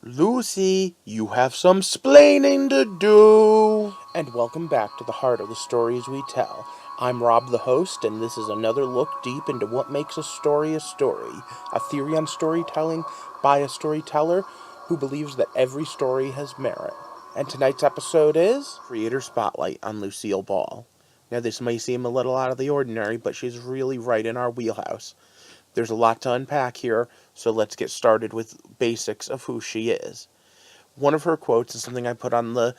Lucy, you have some splaining to do. And welcome back to the heart of the stories we tell. I'm Rob, the host, and this is another look deep into what makes a story, a theory on storytelling by a storyteller who believes that every story has merit. And tonight's episode is Creator Spotlight on Lucile Ball. Now, this may seem a little out of the ordinary, but she's really right in our wheelhouse. There's a lot to unpack here, so let's get started with basics of who she is. One of her quotes is something I put on the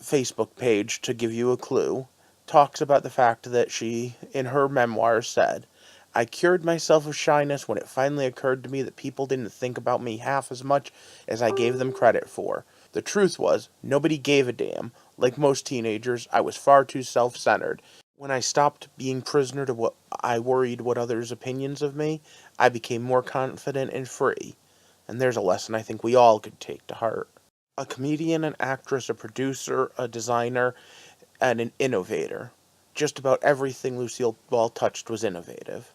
Facebook page to give you a clue. Talks about the fact that she, in her memoirs, said, I cured myself of shyness when it finally occurred to me that people didn't think about me half as much as I gave them credit for. The truth was, nobody gave a damn. Like most teenagers, I was far too self-centered. When I stopped being prisoner to what I worried what others' opinions of me, I became more confident and free. And there's a lesson I think we all could take to heart. A comedian, an actress, a producer, a designer, and an innovator. Just about everything Lucille Ball touched was innovative.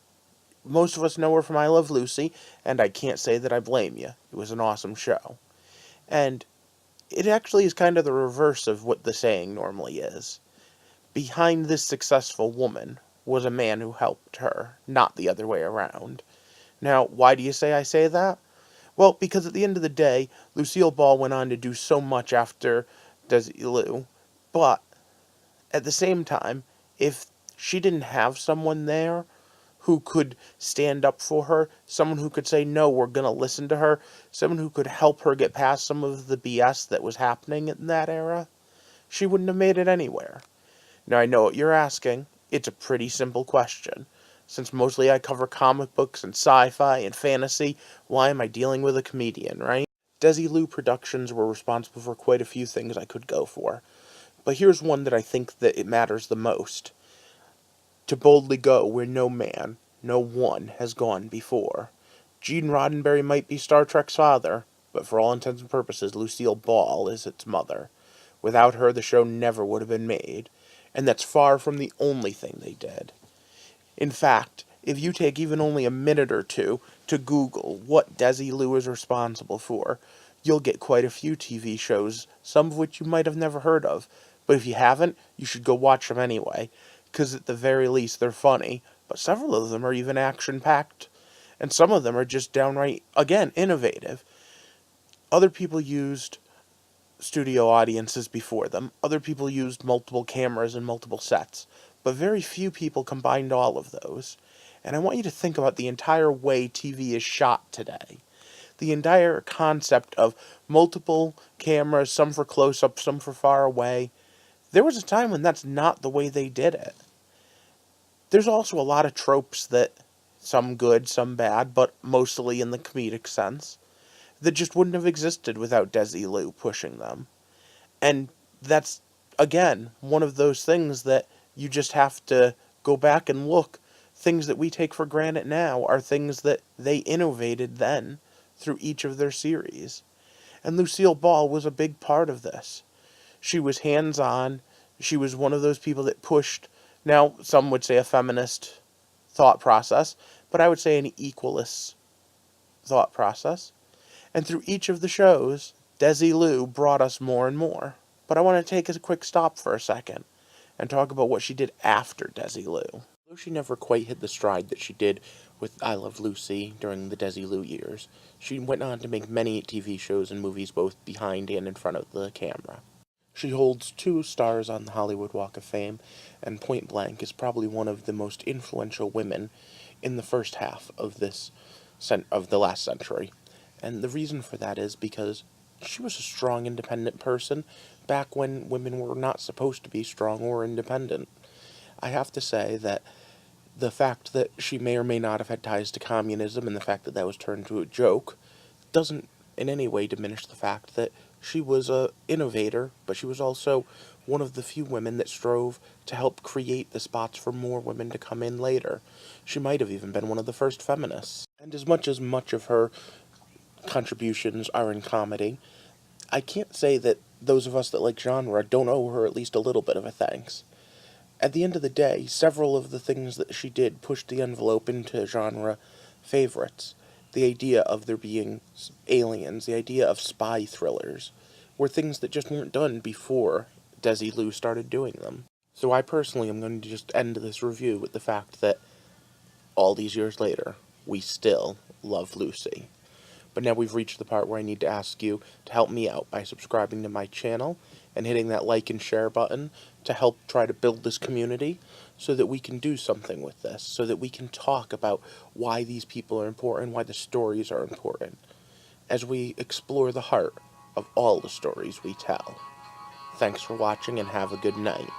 Most of us know her from I Love Lucy, and I can't say that I blame you. It was an awesome show. And it actually is kind of the reverse of what the saying normally is. Behind this successful woman was a man who helped her, not the other way around. Now, why do you say I say that? Well, because at the end of the day, Lucille Ball went on to do so much after Desilu, but at the same time, if she didn't have someone there who could stand up for her, someone who could say, no, we're going to listen to her, someone who could help her get past some of the BS that was happening in that era, she wouldn't have made it anywhere. Now, I know what you're asking. It's a pretty simple question. Since mostly I cover comic books and sci-fi and fantasy, why am I dealing with a comedian, right? Desilu Productions were responsible for quite a few things I could go for. But here's one that I think that it matters the most. To boldly go where no man, no one, has gone before. Gene Roddenberry might be Star Trek's father, but for all intents and purposes, Lucille Ball is its mother. Without her, the show never would have been made. And that's far from the only thing they did. In fact, if you take even only a minute or two to Google what Desilu is responsible for, you'll get quite a few TV shows, some of which you might have never heard of. But if you haven't, you should go watch them anyway, because at the very least they're funny, but several of them are even action-packed, and some of them are just downright, again, innovative. Other people used studio audiences before them. Other people used multiple cameras and multiple sets, but very few people combined all of those. And I want you to think about the entire way TV is shot today. The entire concept of multiple cameras, some for close-up, some for far away. There was a time when that's not the way they did it. There's also a lot of tropes that, some good, some bad, but mostly in the comedic sense, that just wouldn't have existed without Desilu pushing them. And that's, again, one of those things that you just have to go back and look. Things that we take for granted now are things that they innovated then through each of their series. And Lucille Ball was a big part of this. She was hands-on. She was one of those people that pushed, now some would say a feminist thought process, but I would say an equalist thought process. And through each of the shows, Desilu brought us more and more. But I want to take a quick stop for a second and talk about what she did after Desilu. Though she never quite hit the stride that she did with I Love Lucy during the Desilu years, she went on to make many TV shows and movies both behind and in front of the camera. She holds 2 stars on the Hollywood Walk of Fame, and point blank is probably one of the most influential women in the first half of the last century. And the reason for that is because she was a strong, independent person back when women were not supposed to be strong or independent. I have to say that the fact that she may or may not have had ties to communism and the fact that that was turned into a joke doesn't in any way diminish the fact that she was a innovator, but she was also one of the few women that strove to help create the spots for more women to come in later. She might have even been one of the first feminists. And as much of her contributions are in comedy, I can't say that those of us that like genre don't owe her at least a little bit of a thanks. At the end of the day, several of the things that she did pushed the envelope into genre favorites. the idea of there being aliens, the idea of spy thrillers, were things that just weren't done before Desilu started doing them. So I personally am going to just end this review with the fact that all these years later, we still love Lucy. But now we've reached the part where I need to ask you to help me out by subscribing to my channel and hitting that like and share button to help try to build this community so that we can do something with this, so that we can talk about why these people are important, why the stories are important, as we explore the heart of all the stories we tell. Thanks for watching and have a good night.